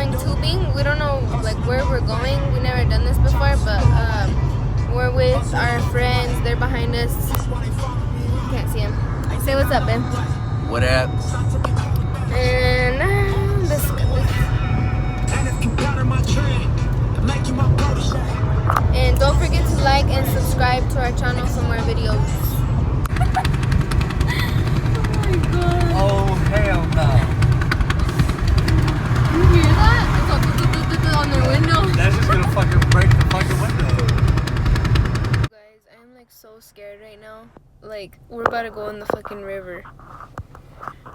going tubing. We don't know like where we're going. We never done this before, but we're with our friends. They're behind us. Can't see them. Say what's up, babe. What up? And this. And don't forget to like and subscribe to our channel for more videos. Oh, hell no. You hear that? It's all on their window. That's just gonna fucking break the fucking window. Guys, I'm like so scared right now. Like, we're about to go in the fucking river.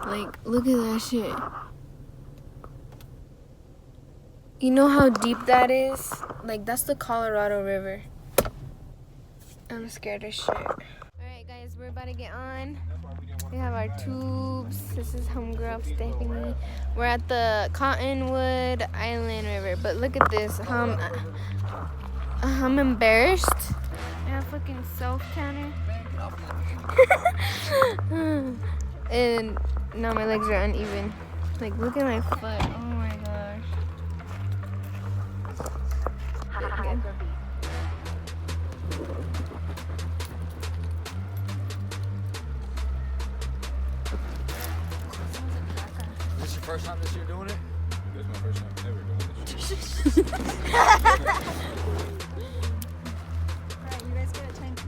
Like, look at that shit. You know how deep that is? Like, that's the Colorado River. I'm scared as shit. Alright guys, we're about to get on. We have our tubes. This is homegirl Stephanie. We're at the Cottonwood Island River. But look at this. I'm embarrassed. I have fucking self-tanner. And now my legs are uneven. Like, look at my foot. Oh my gosh. Good. This your first time this year doing it? This is my first time ever doing this shit. Alright, you guys get a tank.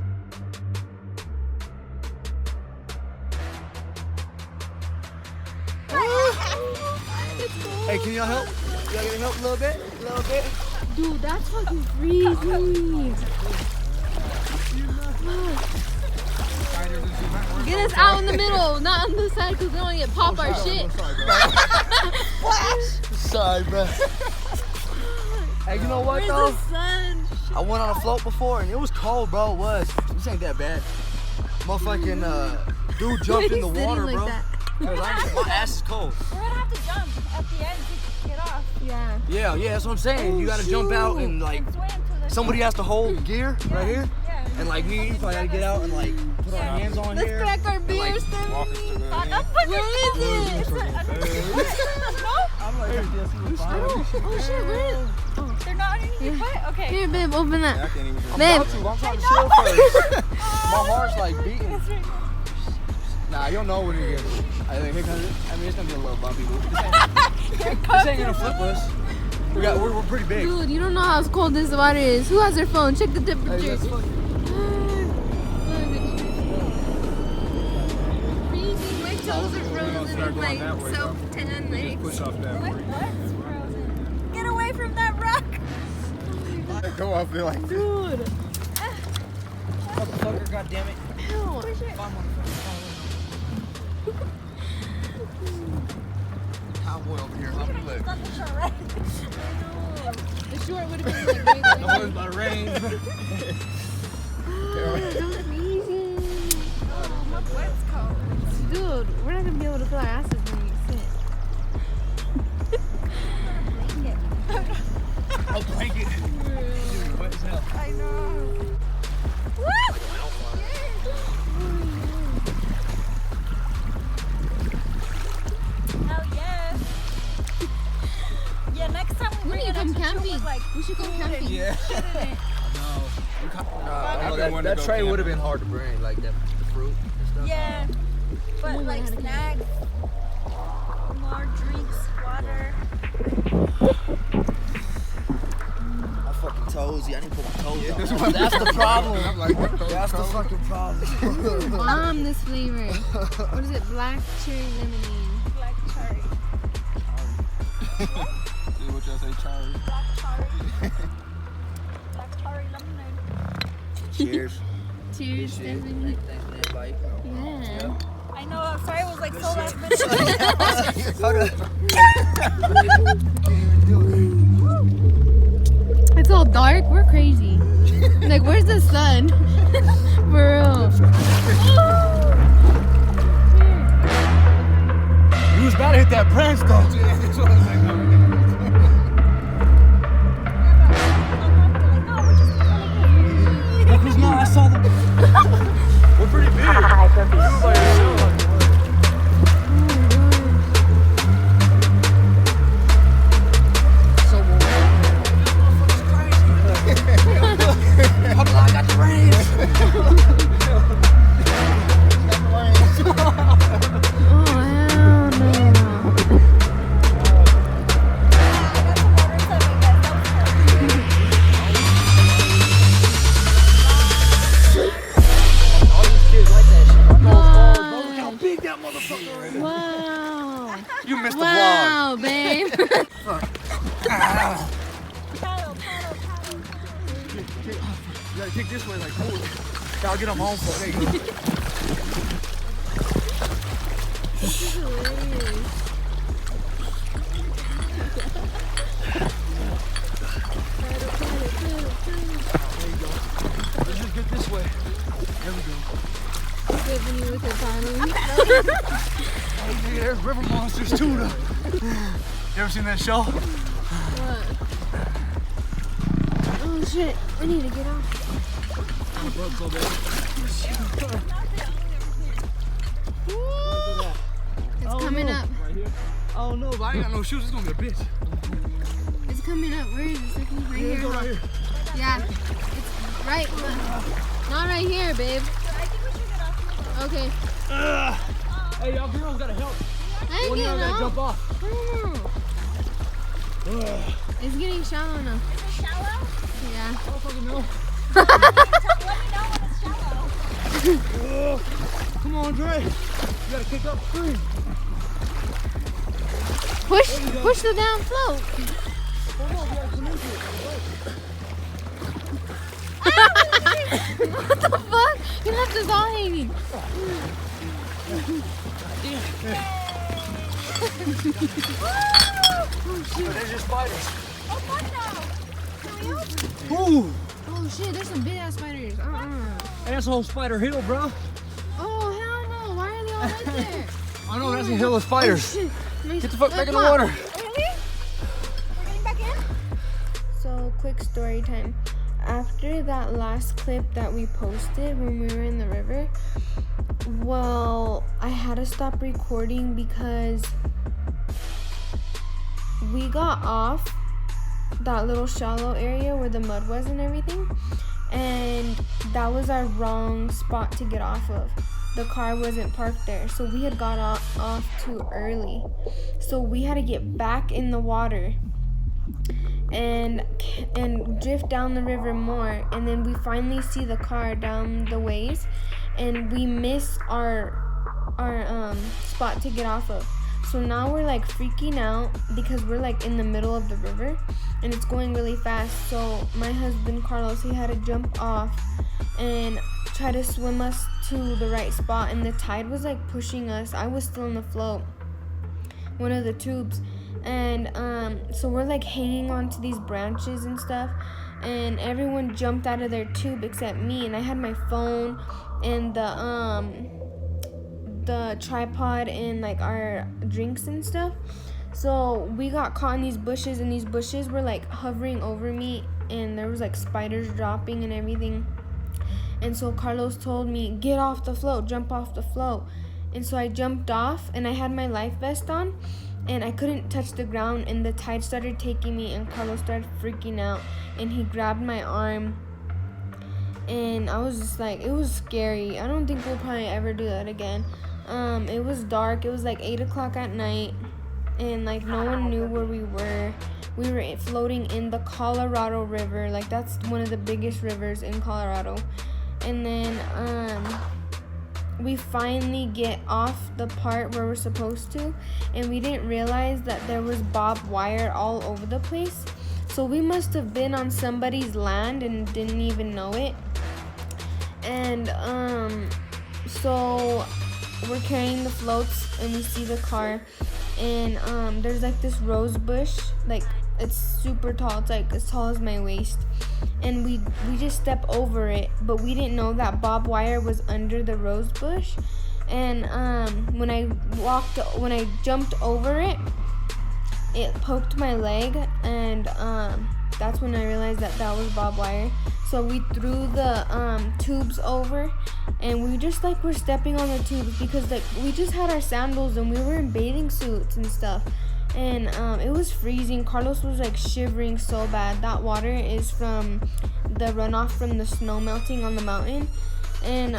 Hey, can y'all help? Y'all gonna help a little bit? A little bit? Dude, that's fucking freezing. Get us out in the middle, not on the side, because we don't want to get pop our shit. Sorry, bro. Hey, you know what Where's though? the sun? I went on a float before and it was cold, bro. It was. This ain't that bad. Motherfucking dude jumped in the water, Like bro. that. Cause my ass is cold. We're gonna have to jump at the end to get off. Yeah. Yeah, that's what I'm saying. You gotta jump out and like And swim to the somebody has to hold gear right here. Yeah. And like me, you probably gotta get out and like put our hands on Let's here. crack our beers, Walk us to the Where Where is it? I'm like, Oh shit, where is it? They're not underneath your foot? Okay. Here, babe, open that. I can't even do Babe. I'm trying to chill first. My heart's like beating. It's right now. Nah, you'll know when you get it. I think here comes it. I mean, it's gonna be a little bumpy, but this ain't gonna flip us. We're pretty big. Dude, you don't know how cold this water is. Who has their phone? Check the temperature. Hey, let's fucking- Freezing. My toes are frozen. start going Like that way, self-tan legs. push off that What? bridge. What's frozen? Get away from that rock! Go up there like this. Dude. Motherfucker, goddammit. Ew. Push it. Cowboy over here. I'll be It's like, not the short right. The short would have been like great. the horse by rain. I'm freezing. Oh, my foot's cold. Dude, we're not gonna be able to feel our asses when we sit. I'll blanket. Dude, wet as hell. I know. Hell yes. Yeah, next time We we need to come camping. like We should go camping. Yeah. shit in it. I've been wanting to That go tray would have camping. been hard to bring, like that, the fruit and stuff. Yeah. But Ooh, like I had a snacks, more drinks, water. My fucking toesy. I need to put my toes Yeah, on. that's what- That's the problem. I'm like, what the That's the fuck? fucking problem. Bomb this flavor. What is it? Black cherry lemonade. Black cherry. See what y'all say, Charlie? Black cherry. Black cherry lemonade. Cheers. Cheers, Stephanie. Thanks, everybody. Yeah. I know, I'm sorry it was like so last minute. It's all dark. We're crazy. Like, where's the sun? For real. You was about to hit that branch though. Because no, I saw them. We're pretty big. Paddle, paddle, paddle. You gotta kick this way like forward. I'll get them home for there you go. This is hilarious. There you go. Let's just get this way. There we go. Whipping you with the paddle. Oh, yeah, there's river monsters too, though. You ever seen that show? What? Oh shit, we need to get off. It's coming up. Right here? Oh no, but I ain't got no shoes. It's gonna be a bitch. It's coming up. Where is it? Right Yeah, here. go right here. Yeah. It's right. Not right here, babe. I think we should get off here. Okay. Hey, y'all girls gotta help. I ain't One of y'all getting gotta out. jump off. It's getting shallow now. Is it shallow? Yeah. I don't fucking know. Let me know when it's shallow. Come on, Dre. You gotta kick up stream. Push the down float. Hold on, we gotta come into it. What the fuck? You left us all hanging. There's your spiders. Oh, fuck no. Ooh. Oh shit, there's some big ass spiders. Hey, that's a whole spider hill, bro. Oh hell no, why are they all right there? I know, that's a hill of spiders. Shit. Get the fuck back in the Look, water. Really? We're getting back in? So, quick story time. After that last clip that we posted when we were in the river, well, I had to stop recording because we got off that little shallow area where the mud was and everything, and that was our wrong spot to get off of. The car wasn't parked there, so we had got off too early, so we had to get back in the water and drift down the river more, and then we finally see the car down the ways, and we miss our spot to get off of. So now we're like freaking out because we're like in the middle of the river and it's going really fast. So my husband Carlos, he had to jump off and try to swim us to the right spot, and the tide was like pushing us. I was still in the float, one of the tubes, and so we're like hanging onto these branches and stuff, and everyone jumped out of their tube except me, and I had my phone and the tripod and like our drinks and stuff. So we got caught in these bushes, and these bushes were like hovering over me, and there was like spiders dropping and everything. And so Carlos told me, get off the float, jump off the float. And so I jumped off, and I had my life vest on, and I couldn't touch the ground, and the tide started taking me, and Carlos started freaking out, and he grabbed my arm, and I was just like, it was scary. I don't think we'll probably ever do that again. It was dark. It was like 8 o'clock at night, and like no one knew where we were. We were floating in the Colorado River. Like that's one of the biggest rivers in Colorado. And then we finally get off the part where we're supposed to, and we didn't realize that there was barbed wire all over the place. So we must have been on somebody's land and didn't even know it. And so we're carrying the floats, and we see the car, and there's like this rose bush, like it's super tall. It's like as tall as my waist, and we just step over it, but we didn't know that barbed wire was under the rose bush. And when I jumped over it, it poked my leg, and that's when I realized that was barbed wire. So we threw the tubes over, and we just like were stepping on the tubes because like we just had our sandals and we were in bathing suits and stuff, and it was freezing. Carlos was like shivering so bad. That water is from the runoff from the snow melting on the mountain. And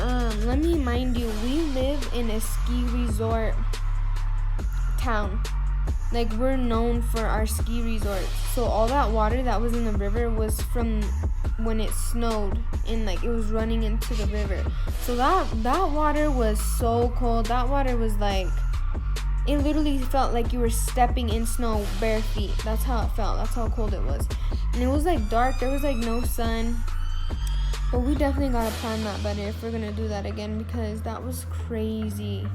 let me remind you, we live in a ski resort town. Like we're known for our ski resorts. So all that water that was in the river was from when it snowed, and like it was running into the river. So that water was so cold. That water was like, it literally felt like you were stepping in snow bare feet. That's how it felt. That's how cold it was. And it was like dark. There was like no sun. But we definitely gotta plan that better if we're gonna do that again, because that was crazy.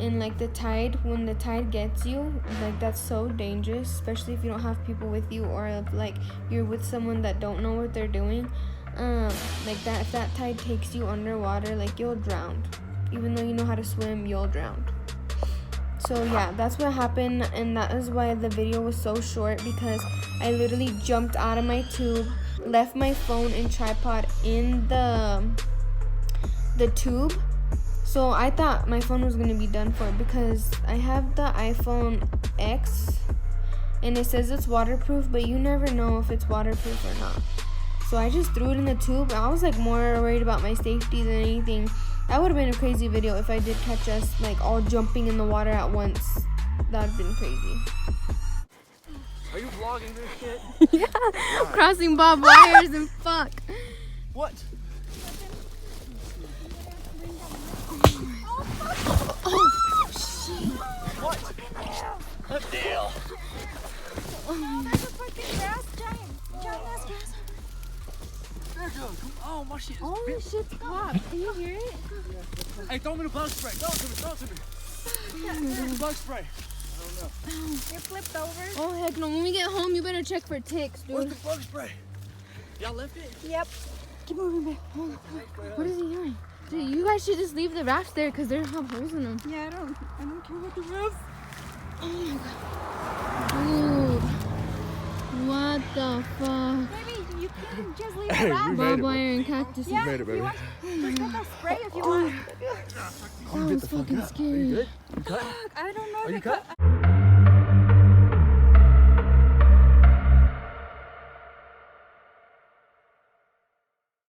And like the tide, when the tide gets you, like that's so dangerous, especially if you don't have people with you, or if like you're with someone that don't know what they're doing. Like that, if that tide takes you underwater, like you'll drown. Even though you know how to swim, you'll drown. So yeah, that's what happened, and that is why the video was so short, because I literally jumped out of my tube, left my phone and tripod in the tube. So I thought my phone was gonna be done for, because I have the iPhone X and it says it's waterproof, but you never know if it's waterproof or not. So I just threw it in the tube. I was like more worried about my safety than anything. That would have been a crazy video if I did catch us like all jumping in the water at once. That would have been crazy. Are you vlogging this shit? Yeah, crossing barbed wires and fuck. What? What? A deal. That's a fucking grass giant ass grass. There, come on, my shit is Holy big. shit's popped. Can you hear it? Hey, throw me the bug spray. Throw it to me. Bug spray. You're flipped over. Oh heck no, when we get home you better check for ticks, Where's dude. the bug spray? Y'all left it? Yep. Keep moving back. Hold on. What is he doing? Dude, you guys should just leave the rafts there because they have holes in them. Yeah, I don't care about the roof. Oh my god. Dude. What the fuck? Maybe you can just leave the raft. Barbed wire and cactus. Yeah, made it, if baby. you want. Just get that spray if you want. That was fucking scary. You cut? I don't know. Are if you I cut? cut.